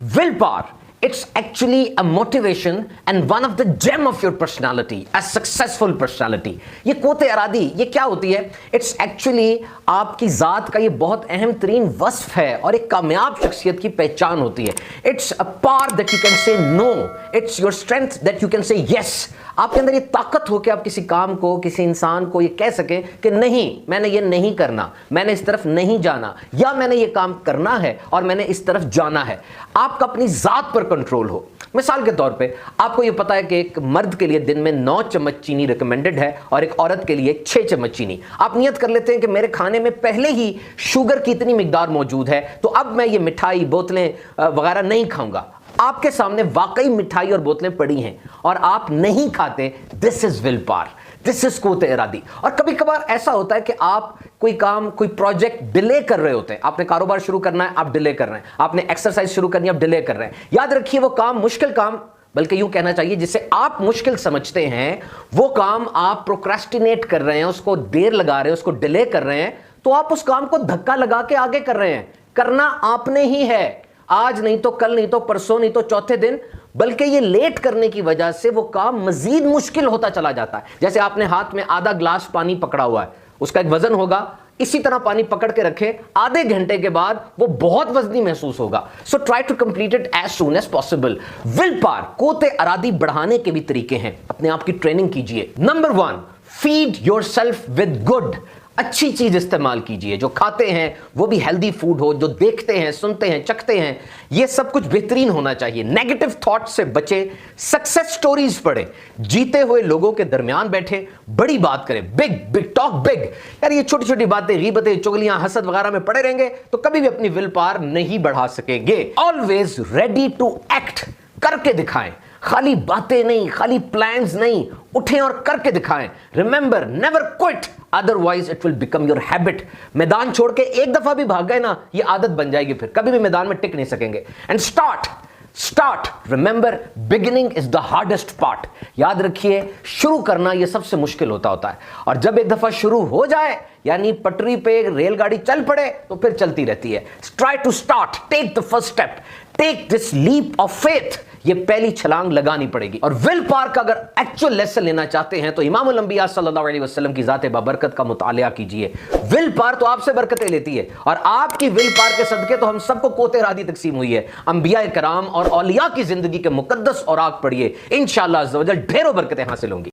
Willpower, it's actually a motivation and one of the gem of your personality, a successful personality. ये कोते अरादी ये क्या होती है? It's actually आपकी ज़ात का ये बहुत अहम तरीन वस्फ है और एक कामयाब शख्सियत की पहचान होती है. It's a power that you can say no. It's your strength that you can say yes. आपके अंदर ये ताकत हो कि आप किसी काम को, किसी इंसान को ये कह सकें कि नहीं, मैंने ये नहीं करना, मैंने इस तरफ नहीं जाना, या मैंने ये काम करना है और मैंने इस तरफ जाना है. आपका अपनी ज़ात पर कंट्रोल हो. मिसाल के तौर पे आपको ये पता है कि एक मर्द के लिए दिन में 9 चम्मच चीनी रिकमेंडेड है और एक औरत के लिए 6 चम्मच चीनी. आप नियत कर लेते हैं कि मेरे खाने में पहले ही शुगर की इतनी मिकदार मौजूद है, तो अब मैं ये मिठाई, बोतलें वगैरह नहीं खाऊंगा. आपके सामने वाकई मिठाई और बोतलें पड़ी हैं और आप नहीं खाते. This is will power, this is कोते इरादी. और कभी कभार ऐसा होता है कि आप कोई काम, कोई प्रोजेक्ट डिले कर रहे होते हैं. आपने कारोबार शुरू करना है, आप डिले कर रहे हैं. आपने एक्सरसाइज शुरू करनी है, आप डिले कर रहे हैं. याद रखिए, वो काम, मुश्किल काम, बल्कि यूं कहना चाहिए जिसे आप मुश्किल समझते हैं, वो काम आप प्रोक्रेस्टिनेट कर रहे हैं, उसको देर लगा रहे हैं, उसको डिले कर रहे हैं, तो आप उस काम को धक्का लगा के आगे कर रहे हैं. करना आपने ही है, आज नहीं तो कल, नहीं तो परसों, नहीं तो चौथे दिन. बल्कि ये लेट करने की वजह से वो काम मजीद मुश्किल होता चला जाता है. जैसे आपने हाथ में आधा ग्लास पानी पकड़ा हुआ है, उसका एक वजन होगा, इसी तरह पानी पकड़ के रखें, आधे घंटे के बाद वो बहुत वजनी महसूस होगा. So try to complete it as soon as possible. Will power, कोते अरादी बढ़ाने के भी तरीके हैं. अपने आप की ट्रेनिंग कीजिए. Number 1, feed yourself with good. अच्छी चीज इस्तेमाल कीजिए. जो खाते हैं वो भी हेल्दी फूड हो, जो देखते हैं, सुनते हैं, चखते हैं, ये सब कुछ बेहतरीन होना चाहिए. नेगेटिव थॉट से बचे. सक्सेस स्टोरीज पढ़े. जीते हुए लोगों के दरमियान बैठे, बड़ी बात करें. Big big talk big. यार ये छोटी छोटी बातें, गीबतें, चुगलियां, हसद वगैरह में पड़े रहेंगे तो कभी भी अपनी विल पावर नहीं बढ़ा सकेंगे. Always ready to act. करके दिखाएं. खाली बातें नहीं, खाली प्लान्स नहीं, उठें और करके दिखाएं. Remember, never quit, otherwise it will become your habit. मैदान छोड़ के एक दफा भी भाग गए ना, ये आदत बन जाएगी, फिर कभी भी मैदान में टिक नहीं सकेंगे. And start. Remember, beginning is the hardest part. याद रखिए, शुरू करना ये सबसे मुश्किल होता है. और जब एक दफा शुरू हो जाए, यानी पटरी पे रेलगाड़ी चल पड़े, तो फिर चलती रहती है. Try to start, take the first step, take this leap of faith. ये पहली छलांग लगानी पड़ेगी. और विल पावर का अगर एक्चुअल लेसन लेना चाहते हैं तो इमामुल अंबिया सल्लल्लाहु अलैहि वसल्लम की जाते बाबरकत का मुतालिया कीजिए. विल पावर तो आपसे बरकतें लेती है और आपकी विल पावर के सदके तो हम सबको कोते इरादी तकसीम हुई है. अंबिया कराम और औलिया की जिंदगी के मुकद्दस औराक पढ़िए, इंशाअल्लाह अज़्ज़ व जल ढेरों बरकतें हासिल होंगी.